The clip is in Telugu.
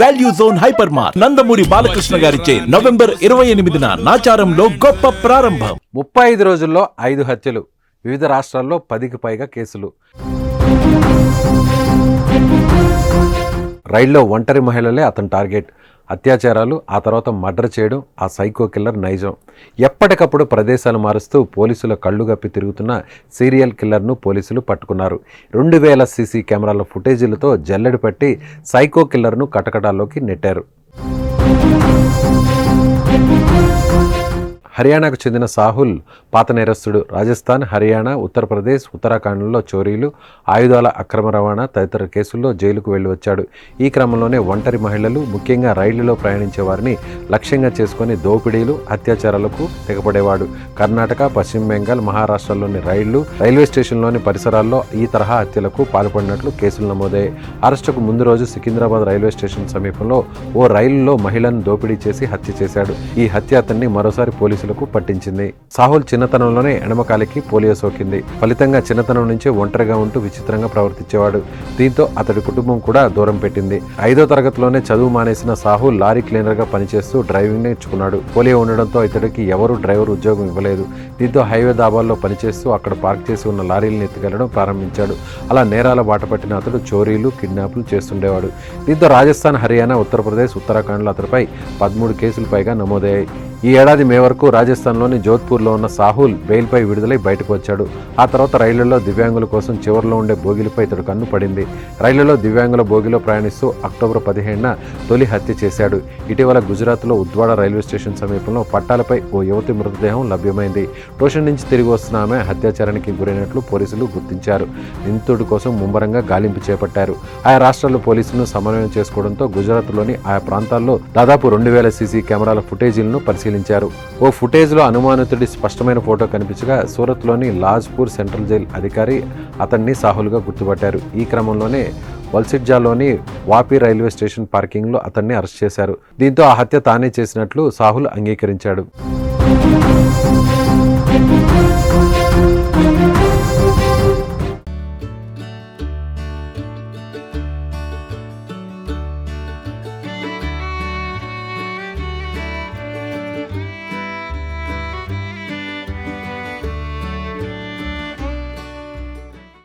Value zone hyper mart Nandamuri Balakrishna గారిచే నవంబర్ 28న నాచారంలో గొప్ప ప్రారంభం. 35 రోజుల్లో 5 హత్యలు, వివిధ రాష్ట్రాల్లో 10కి పైగా కేసులు. రైల్లో ఒంటరి మహిళలే అతని టార్గెట్. అత్యాచారాలు, ఆ తర్వాత మర్డర్ చేయడం ఆ సైకో కిల్లర్ నైజం. ఎప్పటికప్పుడు ప్రదేశాలు మారుస్తూ పోలీసుల కళ్ళు గప్పి తిరుగుతున్న సీరియల్ కిల్లర్ను పోలీసులు పట్టుకున్నారు. 2000 సీసీ కెమెరాల ఫుటేజీలతో జల్లెడ పట్టి సైకో కిల్లర్ను కటకటాల్లోకి నెట్టారు. హర్యానాకు చెందిన సాహుల్ పాత నేరస్తుడు. రాజస్థాన్, హర్యానా, ఉత్తరప్రదేశ్, ఉత్తరాఖండ్లో చోరీలు, ఆయుధాల అక్రమ రవాణా తదితర కేసుల్లో జైలుకు వెళ్లి వచ్చాడు. ఈ క్రమంలోనే ఒంటరి మహిళలు, ముఖ్యంగా రైళ్లలో ప్రయాణించే వారిని లక్ష్యంగా చేసుకుని దోపిడీలు, అత్యాచారాలకు తెగపడేవాడు. కర్ణాటక, పశ్చిమ బెంగాల్, మహారాష్ట్రలోని రైల్వే స్టేషన్లోని పరిసరాల్లో ఈ తరహా హత్యలకు పాల్పడినట్లు కేసులు నమోదయ్యాయి. అరెస్టుకు ముందు రోజు సికింద్రాబాద్ రైల్వే స్టేషన్ సమీపంలో ఓ రైలులో మహిళను దోపిడీ చేసి హత్య చేశాడు. ఈ హత్య అతన్ని మరోసారి పోలీసులకు పట్టించింది. సాహుల్ చిన్నతనంలోనే ఎడమకాలికి పోలియో సోకింది. ఫలితంగా చిన్నతనం నుంచే ఒంటరిగా ఉంటూ విచిత్రంగా ప్రవర్తించేవాడు. దీంతో అతడి కుటుంబం కూడా దూరం పెట్టింది. 5వ తరగతిలోనే చదువు మానేసిన సాహుల్ లారీ క్లీనర్ గా పనిచేస్తూ డ్రైవింగ్ నేర్చుకున్నాడు. పోలియో ఉండడంతో ఇతడికి ఎవరూ డ్రైవర్ ఉద్యోగం ఇవ్వలేదు. దీంతో హైవే దాబాల్లో పనిచేస్తూ అక్కడ పార్క్ చేసి ఉన్న లారీలను ఎత్తుకెళ్లడం ప్రారంభించాడు. అలా నేరాల బాట పట్టిన అతడు చోరీలు, కిడ్నాప్లు చేస్తుండేవాడు. దీంతో రాజస్థాన్, హర్యానా, ఉత్తరప్రదేశ్, ఉత్తరాఖండ్లో అతడిపై 13 కేసులు పైగా నమోదయ్యాయి. ఈ ఏడాది మే వరకు రాజస్థాన్లోని జోధ్పూర్లో ఉన్న సాహుల్ బెయిల్పై విడుదలై బయటకు వచ్చాడు. ఆ తర్వాత రైళ్లలో దివ్యాంగుల కోసం చివరిలో ఉండే బోగిలపై ఇతడు కన్ను పడింది. రైళ్లలో దివ్యాంగుల బోగిలో ప్రయాణిస్తూ అక్టోబర్ 15న తొలి హత్య చేశాడు. ఇటీవల గుజరాత్లో ఉద్వాడ రైల్వే స్టేషన్ సమీపంలో పట్టాలపై ఓ యువతి మృతదేహం లభ్యమైంది. ట్యూషన్ నుంచి తిరిగి వస్తున్న ఆమె అత్యాచారానికి గురైనట్లు పోలీసులు గుర్తించారు. నిందితుడి కోసం ముమ్మరంగా గాలింపు చేపట్టారు. ఆయా రాష్ట్రాల పోలీసులను సమన్వయం చేసుకోవడంతో గుజరాత్లోని ఆయా ప్రాంతాల్లో దాదాపు 2000 సీసీ కెమెరాల ఫుటేజీలను పరిశీలించారు. ఓ ఫుటేజ్లో అనుమానితుడి స్పష్టమైన ఫోటో కనిపించగా సూరత్లోని లాజ్పూర్ సెంట్రల్ జైలు అధికారి అతన్ని సాహుల్గా గుర్తుపట్టారు. ఈ క్రమంలోనే వల్సిడ్జాలోని వాపి రైల్వే స్టేషన్ పార్కింగ్లో అతన్ని అరెస్ట్ చేశారు. దీంతో ఆ హత్య తానే చేసినట్లు సాహుల్ అంగీకరించాడు.